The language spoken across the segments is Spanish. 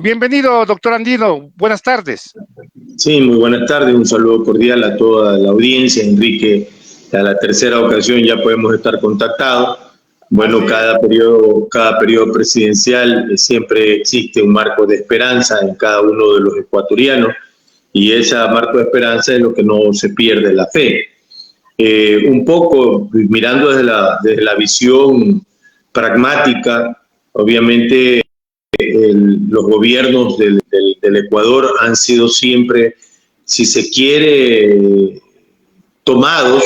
Bienvenido, doctor Andino. Buenas tardes. Sí, muy buenas tardes. Un saludo cordial a toda la audiencia. Enrique, a la tercera ocasión ya podemos estar contactados. Bueno, cada periodo presidencial siempre existe un marco de esperanza en cada uno de los ecuatorianos y ese marco de esperanza es lo que no se pierde la fe. Un poco mirando desde la visión pragmática, obviamente los gobiernos del Ecuador han sido siempre, si se quiere, tomados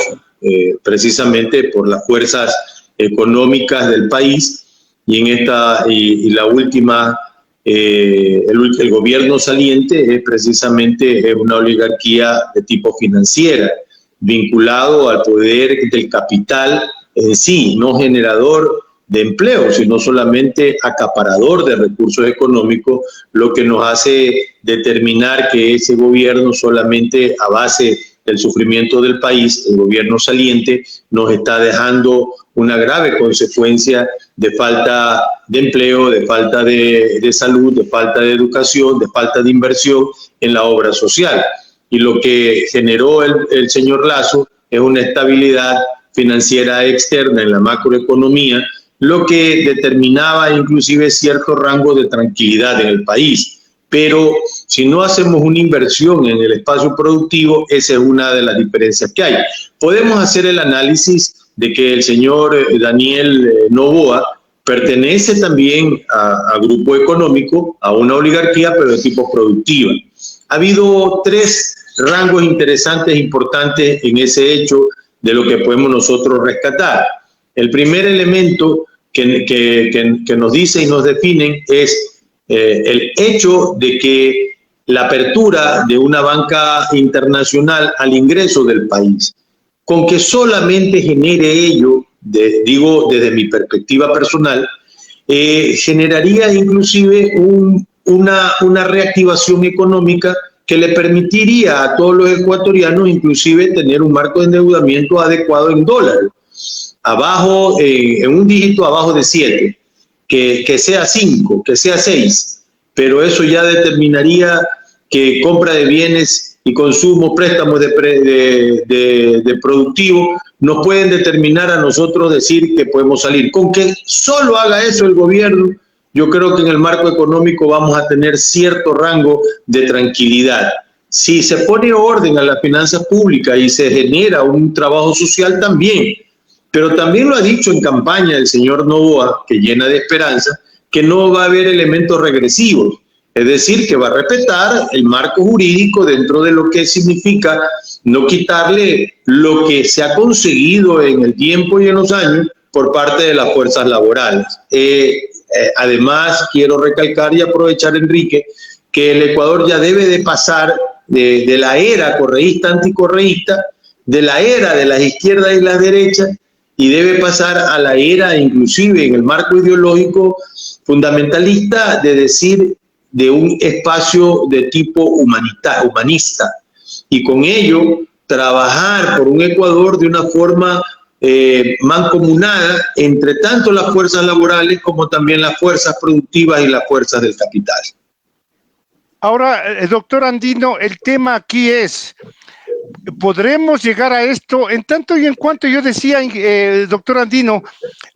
precisamente por las fuerzas económicas del país y la última, el gobierno saliente es precisamente una oligarquía de tipo financiera, vinculado al poder del capital en sí, no generador de empleo, sino solamente acaparador de recursos económicos, lo que nos hace determinar que ese gobierno solamente a base del sufrimiento del país, el gobierno saliente, nos está dejando una grave consecuencia de falta de empleo, de falta de salud, de falta de educación, de falta de inversión en la obra social. Y lo que generó el señor Lasso es una estabilidad financiera externa en la macroeconomía, lo que determinaba inclusive cierto rango de tranquilidad en el país. Pero si no hacemos una inversión en el espacio productivo, esa es una de las diferencias que hay. Podemos hacer el análisis de que el señor Daniel Noboa pertenece también a grupo económico, a una oligarquía, pero de tipo productiva. Ha habido tres rangos interesantes, importantes en ese hecho de lo que podemos nosotros rescatar. El primer elemento que nos dice y nos definen es el hecho de que la apertura de una banca internacional al ingreso del país, con que solamente genere ello, digo desde mi perspectiva personal, generaría inclusive una reactivación económica que le permitiría a todos los ecuatorianos inclusive tener un marco de endeudamiento adecuado en dólares, abajo, en un dígito abajo de 7, que sea 5, que sea 6, pero eso ya determinaría que compra de bienes y consumo, préstamos de productivo, nos pueden determinar a nosotros decir que podemos salir. Con que solo haga eso el gobierno, yo creo que en el marco económico vamos a tener cierto rango de tranquilidad. Si se pone orden a las finanzas públicas y se genera un trabajo social también, pero también lo ha dicho en campaña el señor Noboa, que llena de esperanza, que no va a haber elementos regresivos, es decir, que va a respetar el marco jurídico dentro de lo que significa no quitarle lo que se ha conseguido en el tiempo y en los años por parte de las fuerzas laborales. Además, quiero recalcar y aprovechar, Enrique, que el Ecuador ya debe de pasar de la era correísta, anticorreísta, de la era de las izquierdas y las derechas, y debe pasar a la era, inclusive en el marco ideológico fundamentalista, de decir de un espacio de tipo humanista, y con ello trabajar por un Ecuador de una forma mancomunada entre tanto las fuerzas laborales como también las fuerzas productivas y las fuerzas del capital. Ahora, doctor Andino, el tema aquí es, ¿podremos llegar a esto? En tanto y en cuanto yo decía, doctor Andino,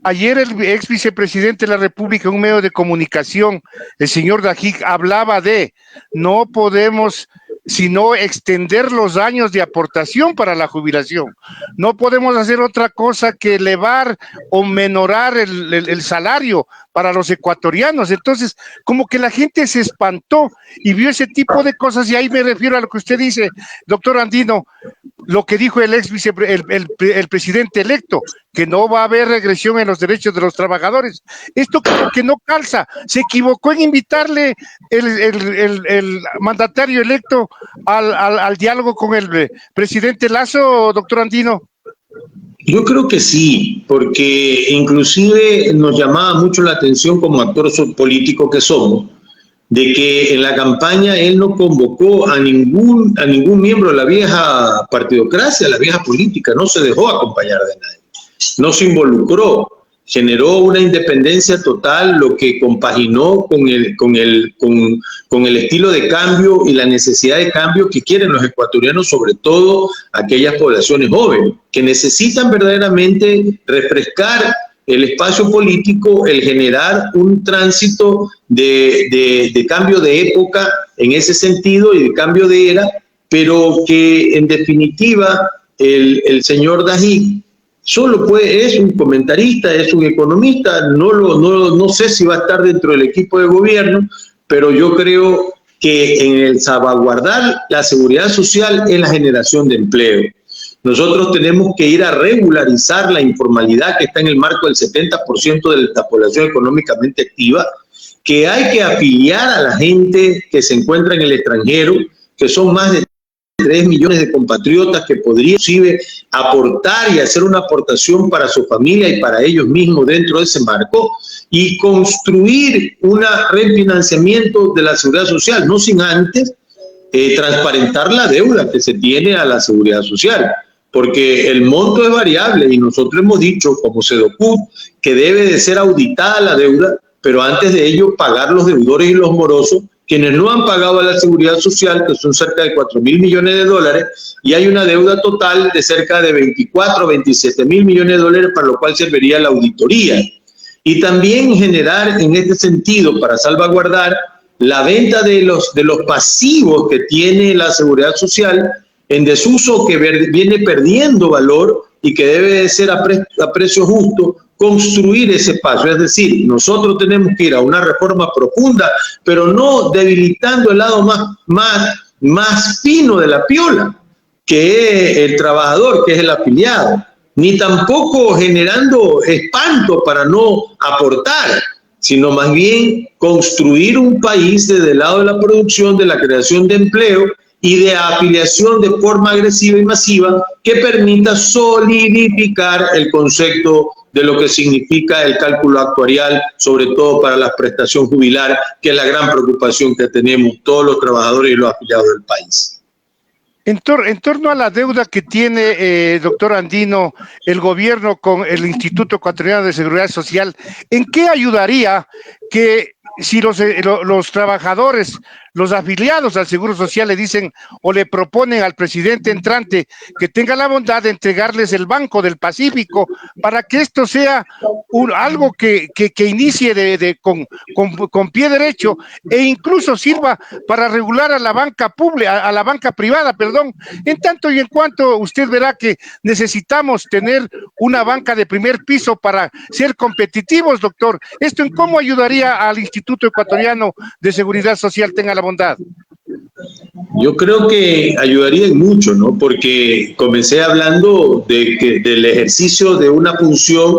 ayer el ex vicepresidente de la República en un medio de comunicación, el señor Dajic, hablaba de no podemos sino extender los años de aportación para la jubilación. No podemos hacer otra cosa que elevar o menorar el salario para los ecuatorianos. Entonces, como que la gente se espantó y vio ese tipo de cosas, y ahí me refiero a lo que usted dice, doctor Andino, lo que dijo el el presidente electo, que no va a haber regresión en los derechos de los trabajadores. Esto como que no calza. Se equivocó en invitarle el mandatario electo al diálogo con el presidente Lasso, doctor Andino. Yo creo que sí, porque inclusive nos llamaba mucho la atención como actor político que somos, de que en la campaña él no convocó a ningún miembro de la vieja partidocracia, la vieja política, no se dejó acompañar de nadie, no se involucró. generó una independencia total, lo que compaginó con el estilo de cambio y la necesidad de cambio que quieren los ecuatorianos, sobre todo aquellas poblaciones jóvenes, que necesitan verdaderamente refrescar el espacio político, el generar un tránsito de cambio de época en ese sentido y de cambio de era, pero que en definitiva el señor Dají es un comentarista, es un economista, no sé si va a estar dentro del equipo de gobierno, pero yo creo que en el salvaguardar la seguridad social es la generación de empleo. Nosotros tenemos que ir a regularizar la informalidad que está en el marco del 70% de la población económicamente activa, que hay que afiliar a la gente que se encuentra en el extranjero, que son más de 3 millones de compatriotas que podrían inclusive aportar y hacer una aportación para su familia y para ellos mismos dentro de ese marco, y construir un refinanciamiento de la seguridad social, no sin antes transparentar la deuda que se tiene a la seguridad social, porque el monto es variable y nosotros hemos dicho como SEDOCUT que debe de ser auditada la deuda, pero antes de ello pagar los deudores y los morosos, quienes no han pagado a la seguridad social, que son cerca de 4.000 millones de dólares, y hay una deuda total de cerca de 24 o 27 mil millones de dólares, para lo cual serviría la auditoría. Y también generar en este sentido, para salvaguardar la venta de los pasivos que tiene la seguridad social en desuso, que viene perdiendo valor y que debe de ser a precio justo, construir ese espacio. Es decir, nosotros tenemos que ir a una reforma profunda, pero no debilitando el lado más fino de la piola, que es el trabajador, que es el afiliado, ni tampoco generando espanto para no aportar, sino más bien construir un país desde el lado de la producción, de la creación de empleo y de afiliación de forma agresiva y masiva que permita solidificar el concepto de lo que significa el cálculo actuarial, sobre todo para la prestación jubilar, que es la gran preocupación que tenemos todos los trabajadores y los afiliados del país. En torno a la deuda que tiene, doctor Andino, el gobierno con el Instituto Ecuatoriano de Seguridad Social, ¿en qué ayudaría que si los trabajadores, los afiliados al Seguro Social le dicen o le proponen al presidente entrante que tenga la bondad de entregarles el Banco del Pacífico para que esto sea algo que inicie con pie derecho e incluso sirva para regular a la banca pública, a la banca privada, perdón, en tanto y en cuanto usted verá que necesitamos tener una banca de primer piso para ser competitivos, doctor? ¿Esto en cómo ayudaría al Instituto Ecuatoriano de Seguridad Social? Tenga la bondad. Yo creo que ayudaría en mucho, ¿no? Porque comencé hablando del ejercicio de una función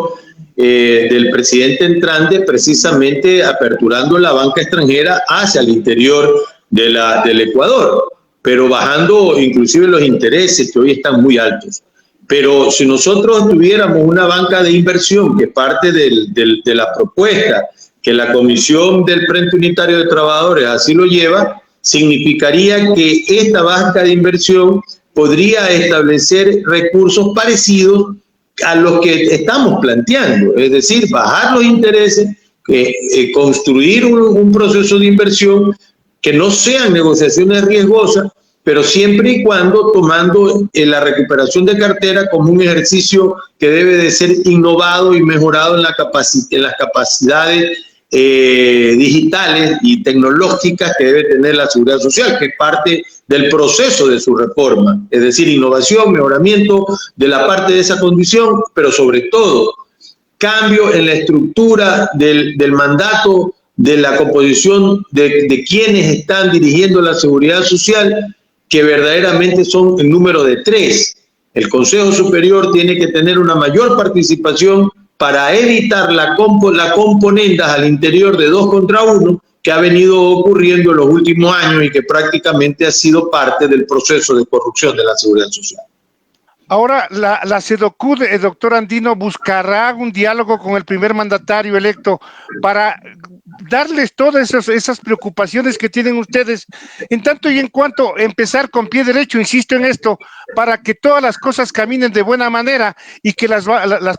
del presidente entrante, precisamente aperturando la banca extranjera hacia el interior del Ecuador, pero bajando inclusive los intereses que hoy están muy altos. Pero si nosotros tuviéramos una banca de inversión, que parte de la propuesta que la Comisión del Frente Unitario de Trabajadores así lo lleva, significaría que esta banca de inversión podría establecer recursos parecidos a los que estamos planteando, es decir, bajar los intereses, construir un proceso de inversión que no sean negociaciones riesgosas, pero siempre y cuando tomando la recuperación de cartera como un ejercicio que debe de ser innovado y mejorado en las capacidades digitales y tecnológicas que debe tener la seguridad social, que es parte del proceso de su reforma, es decir, innovación, mejoramiento de la parte de esa condición, pero sobre todo cambio en la estructura del mandato, de la composición de quienes están dirigiendo la seguridad social, que verdaderamente son en número de 3. El Consejo Superior tiene que tener una mayor participación para evitar la componendas al interior de 2 contra 1 que ha venido ocurriendo en los últimos años y que prácticamente ha sido parte del proceso de corrupción de la seguridad social. Ahora, la SEDOCUD, el doctor Andino, buscará un diálogo con el primer mandatario electo para darles todas esas preocupaciones que tienen ustedes, en tanto y en cuanto empezar con pie derecho, insisto en esto, para que todas las cosas caminen de buena manera y que las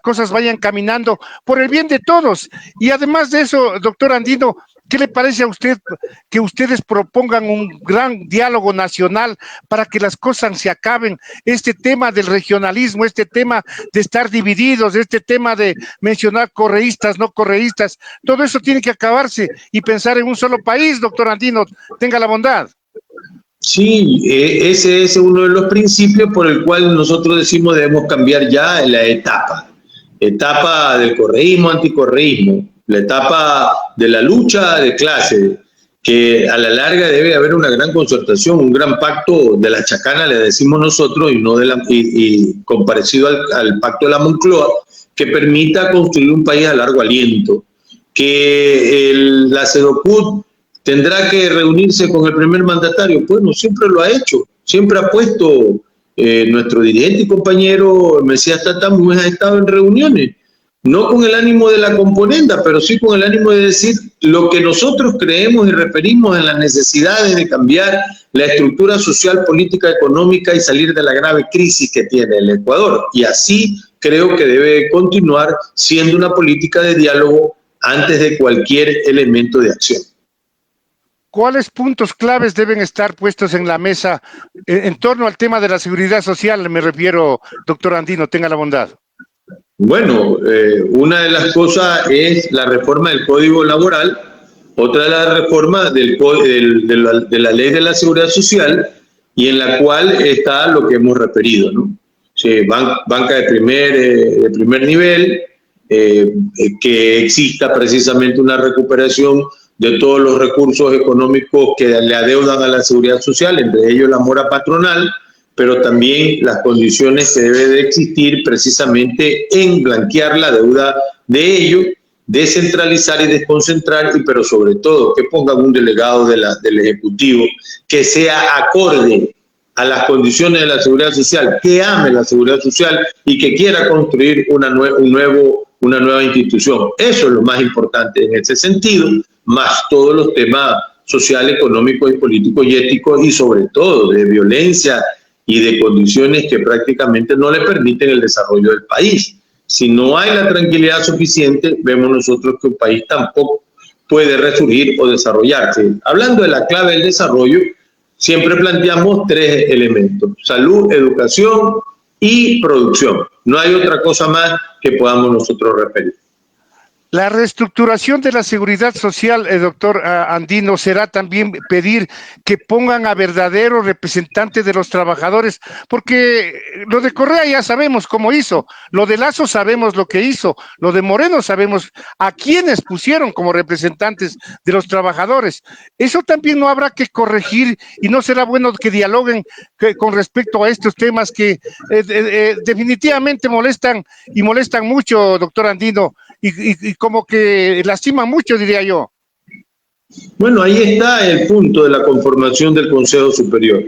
cosas vayan caminando por el bien de todos. Y además de eso, doctor Andino, ¿qué le parece a usted que ustedes propongan un gran diálogo nacional para que las cosas se acaben? Este tema del regionalismo, este tema de estar divididos, este tema de mencionar correístas, no correístas, todo eso tiene que acabarse y pensar en un solo país, doctor Andino, tenga la bondad. Sí, ese es uno de los principios por el cual nosotros decimos debemos cambiar ya la etapa del correísmo, anticorreísmo, la etapa de la lucha de clases, que a la larga debe haber una gran concertación, un gran pacto de la chacana, le decimos nosotros, y comparecido al pacto de la Moncloa, que permita construir un país a largo aliento, que la SEDOCUD tendrá que reunirse con el primer mandatario. Bueno, siempre lo ha hecho, siempre ha puesto nuestro dirigente y compañero Mesías Tatamúes ha estado en reuniones, no con el ánimo de la componenda, pero sí con el ánimo de decir lo que nosotros creemos y referimos en las necesidades de cambiar la estructura social, política, económica y salir de la grave crisis que tiene el Ecuador. Y así creo que debe continuar siendo una política de diálogo antes de cualquier elemento de acción. ¿Cuáles puntos claves deben estar puestos en la mesa en torno al tema de la seguridad social? Me refiero, doctor Andino, tenga la bondad. Bueno, una de las cosas es la reforma del Código Laboral, otra de las reformas de la Ley de la Seguridad Social, y en la cual está lo que hemos referido, ¿no? Sí, banca de primer nivel, que exista precisamente una recuperación de todos los recursos económicos que le adeudan a la seguridad social, entre ellos la mora patronal, pero también las condiciones que debe de existir precisamente en blanquear la deuda de ellos, descentralizar y desconcentrar, pero sobre todo que pongan un delegado del Ejecutivo que sea acorde a las condiciones de la seguridad social, que ame la seguridad social y que quiera construir una nueva institución. Eso es lo más importante en ese sentido, más todos los temas sociales, económicos y políticos y éticos, y sobre todo de violencia y de condiciones que prácticamente no le permiten el desarrollo del país. Si no hay la tranquilidad suficiente, vemos nosotros que un país tampoco puede resurgir o desarrollarse. Hablando de la clave del desarrollo, siempre planteamos tres elementos: salud, educación y producción. No hay otra cosa más que podamos nosotros referir. La reestructuración de la seguridad social, doctor Andino, será también pedir que pongan a verdaderos representantes de los trabajadores, porque lo de Correa ya sabemos cómo hizo, lo de Lazo sabemos lo que hizo, lo de Moreno sabemos a quiénes pusieron como representantes de los trabajadores. Eso también no habrá que corregir, y no será bueno que dialoguen con respecto a estos temas que definitivamente molestan y molestan mucho, doctor Andino, y como que lastima mucho, diría yo. Bueno, ahí está el punto de la conformación del Consejo Superior.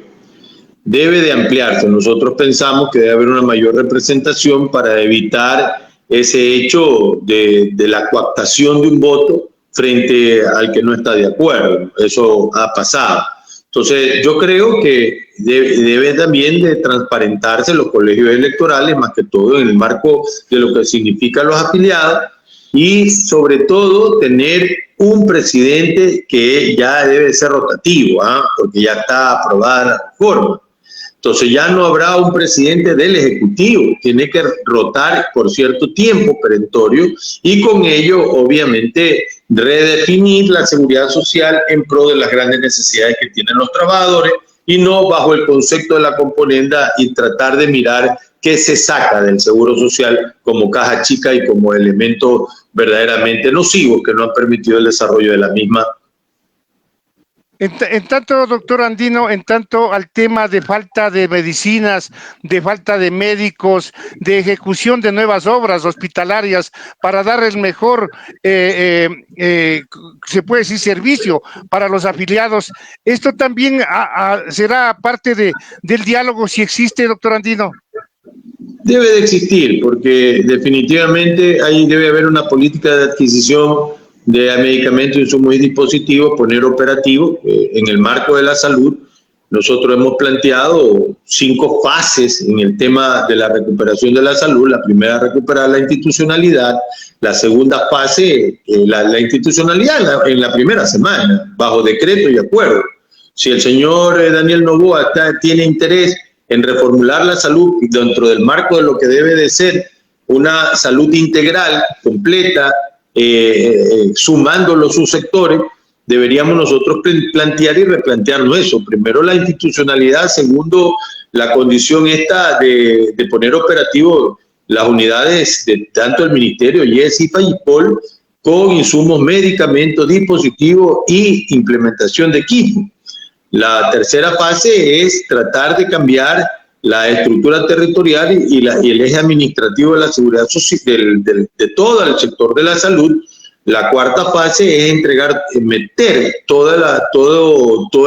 Debe de ampliarse. Nosotros pensamos que debe haber una mayor representación para evitar ese hecho de la coaptación de un voto frente al que no está de acuerdo. Eso ha pasado. Entonces, yo creo que debe también de transparentarse los colegios electorales, más que todo en el marco de lo que significan los afiliados, y sobre todo tener un presidente que ya debe ser rotativo, porque ya está aprobada la reforma. Entonces ya no habrá un presidente del Ejecutivo, tiene que rotar por cierto tiempo perentorio y con ello obviamente redefinir la seguridad social en pro de las grandes necesidades que tienen los trabajadores y no bajo el concepto de la componenda y tratar de mirar qué se saca del seguro social como caja chica y como elemento verdaderamente nocivo que no han permitido el desarrollo de la misma. En tanto, doctor Andino, en tanto al tema de falta de medicinas, de falta de médicos, de ejecución de nuevas obras hospitalarias para dar el mejor, se puede decir, servicio para los afiliados, ¿esto también será parte del diálogo si existe, doctor Andino? Debe de existir, porque definitivamente ahí debe haber una política de adquisición de medicamentos, insumos y dispositivos, poner operativo en el marco de la salud. Nosotros hemos planteado 5 fases en el tema de la recuperación de la salud. La primera, recuperar la institucionalidad. La segunda fase, la institucionalidad en la primera semana, bajo decreto y acuerdo. Si el señor Daniel Noboa tiene interés en reformular la salud dentro del marco de lo que debe de ser una salud integral, completa, sumando los subsectores, deberíamos nosotros plantear y replantearnos eso. Primero, la institucionalidad. Segundo, la condición esta de poner operativo las unidades de tanto el Ministerio, IES, IFA y POL, con insumos, medicamentos, dispositivos y implementación de equipo. La tercera fase es tratar de cambiar la estructura territorial y el eje administrativo de la seguridad social, de todo el sector de la salud. La cuarta fase es meter todo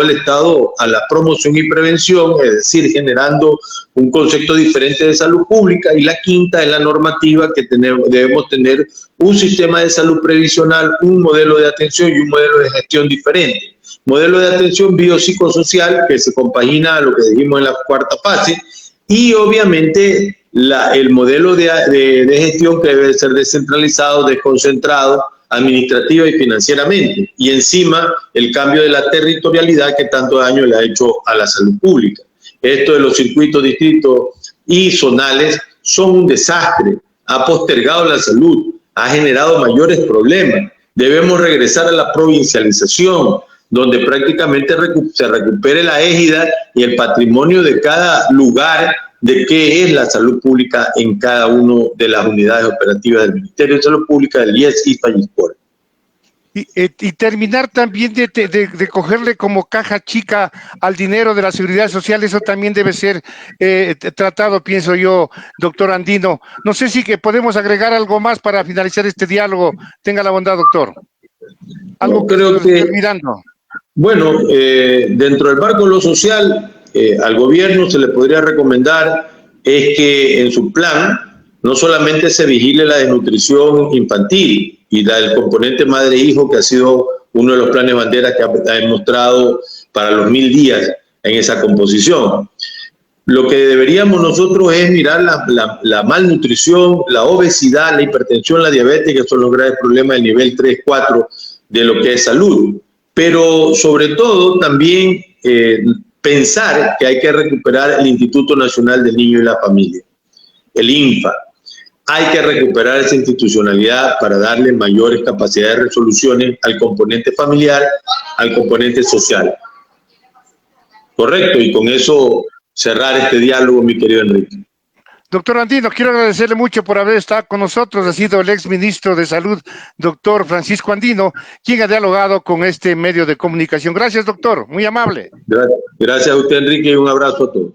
el Estado a la promoción y prevención, es decir, generando un concepto diferente de salud pública. Y la quinta es la normativa, que debemos tener un sistema de salud previsional, un modelo de atención y un modelo de gestión diferente. Modelo de atención biopsicosocial, que se compagina a lo que dijimos en la cuarta fase, y obviamente el modelo de gestión, que debe ser descentralizado, desconcentrado, administrativa y financieramente, y encima el cambio de la territorialidad que tanto daño le ha hecho a la salud pública. Esto de los circuitos, distritos y zonales son un desastre, ha postergado la salud, ha generado mayores problemas. Debemos regresar a la provincialización, donde prácticamente se recupere la égida y el patrimonio de cada lugar de qué es la salud pública en cada una de las unidades operativas del Ministerio de Salud Pública, del IES, IFA y SPOR. Y terminar también de cogerle como caja chica al dinero de la seguridad social. Eso también debe ser tratado, pienso yo, doctor Andino. No sé si que podemos agregar algo más para finalizar este diálogo. Tenga la bondad, doctor. Algo no, creo que mirando. Bueno, dentro del marco de lo social, al gobierno se le podría recomendar es que en su plan no solamente se vigile la desnutrición infantil y el componente madre-hijo, que ha sido uno de los planes bandera que ha demostrado para los 1000 días en esa composición. Lo que deberíamos nosotros es mirar la malnutrición, la obesidad, la hipertensión, la diabetes, que son los graves problemas del nivel 3, 4 de lo que es salud. Pero sobre todo también pensar que hay que recuperar el Instituto Nacional del Niño y la Familia, el INFA. Hay que recuperar esa institucionalidad para darle mayores capacidades de resoluciones al componente familiar, al componente social. Correcto, y con eso cerrar este diálogo, mi querido Enrique. Doctor Andino, quiero agradecerle mucho por haber estado con nosotros. Ha sido el exministro de Salud, doctor Francisco Andino, quien ha dialogado con este medio de comunicación. Gracias, doctor. Muy amable. Gracias a usted, Enrique, y un abrazo a todos.